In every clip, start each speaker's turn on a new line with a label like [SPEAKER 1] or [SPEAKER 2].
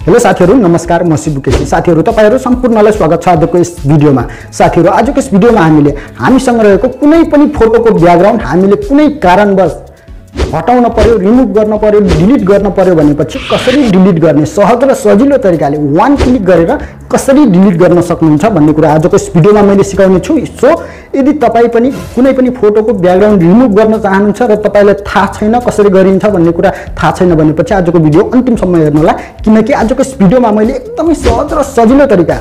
[SPEAKER 1] Hello साथीहरु, नमस्कार। म शिव केसी। साथीहरु, तपाईहरु सम्पूर्णलाई स्वागत छ आजको यस भिडियोमा। साथीहरु, आजको यस भिडियोमा हामीसँग रहेको कुनै पनि फोटोको ब्याकग्राउन्ड हामीले कुनै कारणवश हटाउन पर्यो, रिमुभ गर्न पर्यो, डिलिट गर्न पर्यो भनेपछि कसरी डिलिट गर्ने, सहज र सजिलो तरिकाले वान क्लिक गरेर कसरी डिलिट गर्न सक्नुहुन्छ भन्ने कुरा आजको यस भिडियोमा मैले सिकाउने छु। सो यदि तपाई पनि कुनै पनि फोटोको ब्याकग्राउन्ड रिमुभ गर्न चाहनुहुन्छ र तपाईलाई थाहा छैन कसरी गरिन्छ भन्ने कुरा थाहा छैन भनेपछि आजको भिडियो अन्तिमसम्म हेर्नु होला, किनकि आजको यस भिडियोमा मैले एकदमै सहज र सजिलो तरिका,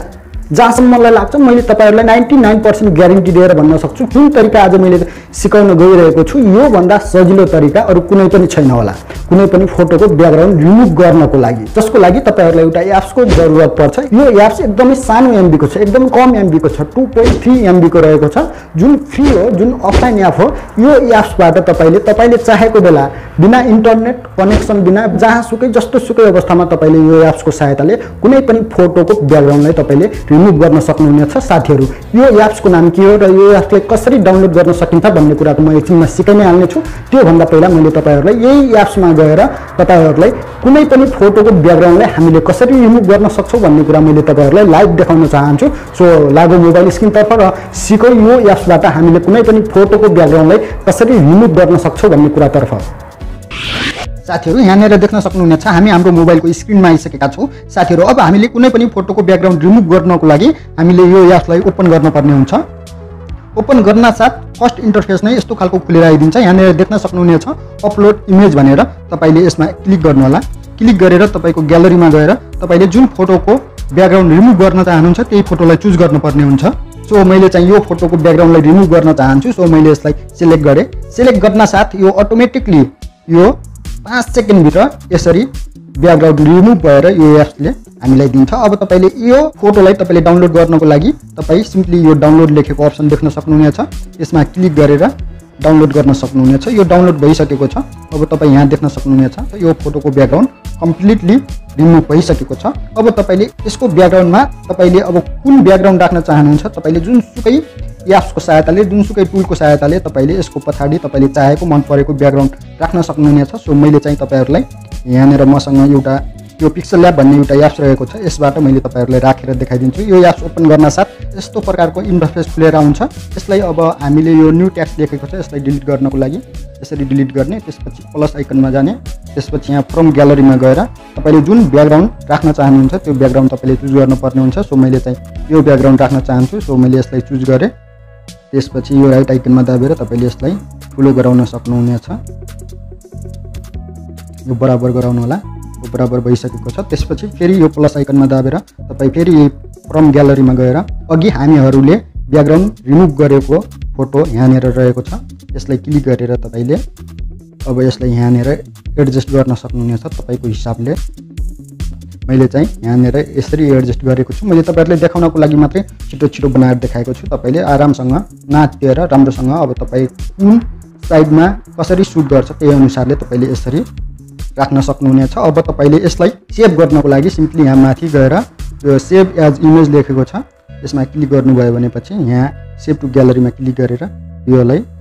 [SPEAKER 1] जहाँसम्म मलाई लाग्छ मैले तपाईहरुलाई 99% ग्यारेन्टी दिएर भन्न सक्छु, जुन तरिका आज मैले सिकाउन गइरहेको छु यो भन्दा सजिलो तरिका अरु कुनै पनि छैन होला। कुनै पनि फोटोको ब्याकग्राउन्ड रिमुभ गर्नको लागि, जसको लागि तपाईहरुलाई एउटा एप्सको जरुरत पर्छ। यो एप्स एकदमै सानो एमबी को छ, एकदम कम एमबी को छ, 2.3 एमबी को रहेको छ, जुन फ्री हो, जुन अफलाइन एप हो। यो एप्सबाट तपाईले चाहेको बेला बिना इन्टरनेट कनेक्सन बिना जहाँसुकै जस्तोसुकै अवस्थामा तपाईले यो एप्सको सहायताले कुनै पनि फोटोको ब्याकग्राउन्डलाई तपाईले रिमुभ गर्न सक्नुहुनेछ। साथीहरु, यो एप्सको नाम के हो र यो एप्सलाई कसरी डाउनलोड गर्न सकिन्छ भन्ने कुरा त म एकछिनमा सिकाइ नै हाल्ने छु। त्यो भन्दा पहिला मैले तपाईहरुलाई यही एप्समा गएर तपाईहरुलाई कुनै पनि फोटोको ब्याकग्राउन्डलाई हामीले कसरी रिमुभ गर्न सक्छौं भन्ने कुरा मैले तपाईहरुलाई लाइभ देखाउन चाहन्छु। सो लागो मोबाइल स्क्रिनतर्फ र सिकौ यो एप्सबाट हामीले कुनै पनि फोटोको ब्याकग्राउन्डलाई कसरी रिमुभ गर्न सक्छौं भन्ने कुरातर्फ। साथीहरु, यहाँनिर देख्न सक्नुहुनेछ हामी हाम्रो मोबाइलको स्क्रिनमा आइसकेका छौं। साथीहरु, अब हामीले कुनै पनि फोटोको ब्याकग्राउन्ड रिमुभ गर्नको लागि हामीले यो एप्सलाई ओपन गर्नुपर्ने हुन्छ। ओपन गर्न साथ फर्स्ट इन्टरफेस नै यस्तो खालको खुलेर आइदिन्छ। यहाँनिर देख्न सक्नुहुनेछ अपलोड इमेज भनेर, तपाईले यसमा क्लिक गर्नु होला। क्लिक गरेर तपाईको ग्यालरीमा गएर तपाईले जुन फोटोको ब्याकग्राउन्ड रिमुभ गर्न चाहनुहुन्छ त्यही फोटोलाई चुज गर्नुपर्ने हुन्छ। सो मैले चाहिँ यो फोटोको ब्याकग्राउन्डलाई रिमुभ गर्न चाहन्छु। सो मैले यसलाई सिलेक्ट गरे। सिलेक्ट गर्न साथ यो अटोमेटिकली यो 5 सेकेन्ड भित्र यसरी ब्याकग्राउन्ड रिमुभ भएर यो एप्सले हामीलाई दिन्छ। अब तपाईले यो फोटोलाई तपाईले डाउनलोड गर्नको लागि तपाई सिम्पली यो डाउनलोड लेखेको अप्सन देख्न सक्नुहुनेछ, यसमा क्लिक गरेर डाउनलोड गर्न सक्नुहुनेछ। यो डाउनलोड भइसकेको छ। अब तपाई यहाँ देख्न सक्नुहुनेछ यो फोटोको ब्याकग्राउन्ड कम्प्लिटली रिमुभ भइसकेको छ। अब तपाईले यसको ब्याकग्राउन्डमा तपाईले अब कुन ब्याकग्राउन्ड राख्न चाहनुहुन्छ तपाईले जुनसुकै एप्सको सहायताले, जुनसुकै टुलको सहायताले तपाईले यसको पछाडी तपाईले चाहेको मन परेको ब्याकग्राउन्ड राख्न सक्नुहुनेछ। सो मैले चाहिँ तपाईहरुलाई यहाँनिर मसँग एउटा यो पिक्सल ल्याब भन्ने एउटा एप्स रहेको छ, यसबाट मैले तपाईहरुलाई राखेर देखाइदिन्छु। यो एप्स ओपन गर्न साथ यस्तो प्रकारको इन्टरफेस खुलेर आउँछ। यसलाई अब हामीले यो न्यू टेक्स्ट लेखेको छ, यसलाई डिलिट गर्नको लागि यसरी डिलिट गर्ने, त्यसपछि प्लस आइकनमा जाने, त्यसपछि यहाँ फ्रम ग्यालरीमा गएर तपाईले जुन ब्याकग्राउन्ड राख्न चाहनुहुन्छ त्यो ब्याकग्राउन्ड तपाईले चुज गर्नुपर्ने हुन्छ। सो मैले चाहिँ यो ब्याकग्राउन्ड राख्न चाहन्छु। सो मैले यसलाई चुज गरे। त्यसपछि यो राइट आइकनमा दाबेर तपाईले यसलाई ठुलो गराउन सक्नुहुनेछ। यो बराबर गराउनु होला। यो बराबर भइसकेको छ। त्यसपछि फेरि यो प्लस आइकनमा दाबेर तपाई फेरि फ्रम ग्यालरीमा गएर अघि हामीहरूले ब्याकग्राउन्ड रिमुभ गरेको फोटो यहाँनिर रहेको छ, यसलाई क्लिक गरेर तपाईले अब यसलाई यहाँनिर एडजस्ट गर्न सक्नुहुनेछ तपाईको हिसाबले। मैले चाहिँ यहाँनिर यसरी एडजस्ट गरेको छु। मैले तपाईहरुलाई देखाउनको लागि मात्रै छिटो बनाएर देखाएको छु। तपाईले आरामसँग नाच्दिएर राम्रोसँग अब तपाई कुन साइडमा कसरी सुट गर्छ त्यही अनुसारले तपाईले यसरी राख्न सक्नुहुनेछ। अब तपाईले यसलाई सेभ गर्नको लागि सिम्पली यहाँ माथि गएर यो सेभ एज इमेज लेखेको छ, यसमा क्लिक गर्नुभयो भनेपछि यहाँ सेभ टु ग्यालरीमा क्लिक गरेर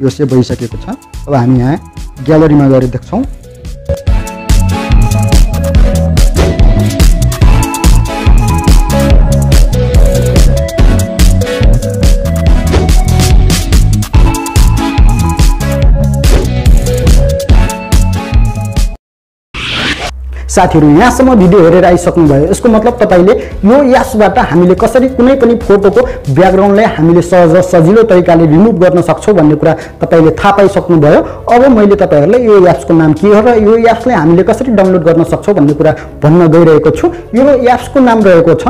[SPEAKER 1] यो सेभ भइसकेको छ। अब हामी यहाँ ग्यालरीमा गएर देख्छौं। साथीहरु, यहाँसम्म भिडियो हेरेर आइसक्नुभयो। यसको मतलब तपाईले यो एप्सबाट हामीले कसरी कुनै पनि फोटोको ब्याकग्राउन्डलाई हामीले सहज र सजिलो तरिकाले रिमुभ गर्न सक्छौं भन्ने कुरा तपाईले थाहा पाइसक्नुभयो। अब मैले तपाईहरुलाई यो एप्सको नाम के हो र यो एप्सलाई हामीले कसरी डाउनलोड गर्न सक्छौं भन्ने कुरा भन्न गइरहेको छु। यो एप्सको नाम रहेको छ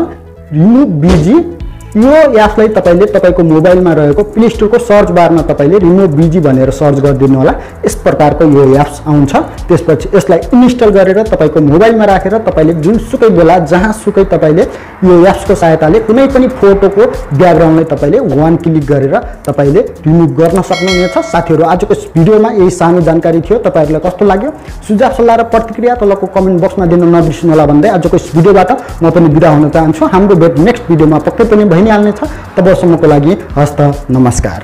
[SPEAKER 1] रिमुभ बीजी। यो एप्सलाई तपाईले तपाईको मोबाइलमा रहेको प्ले स्टोरको सर्च बारमा तपाईले रिमुभ बीजी भनेर सर्च गरिदिनु होला। यस प्रकारको यो एप्स आउँछ। त्यसपछि यसलाई इन्स्टल गरेर तपाईको मोबाइलमा राखेर तपाईले जुनसुकै बेला जहाँसुकै तपाईले यो एप्सको सहायताले कुनै पनि फोटोको ब्याकग्राउन्डलाई तपाईले वान क्लिक गरेर तपाईले रिमुभ गर्न सक्नुहुनेछ। साथीहरु, आजको यस भिडियोमा यही सानो जानकारी थियो। तपाईहरुलाई कस्तो लाग्यो? सुझाव सल्लाह र प्रतिक्रिया तलको कमेन्ट बक्समा दिन नबिर्सनु होला भन्दै आजको यस भिडियोबाट म पनि बिदा हुन चाहन्छु। हाम्रो भेट नेक्स्ट भिडियोमा पक्कै पनि भइ नै हाल्नेछ। तबसम्मको लागि हस्त नमस्कार।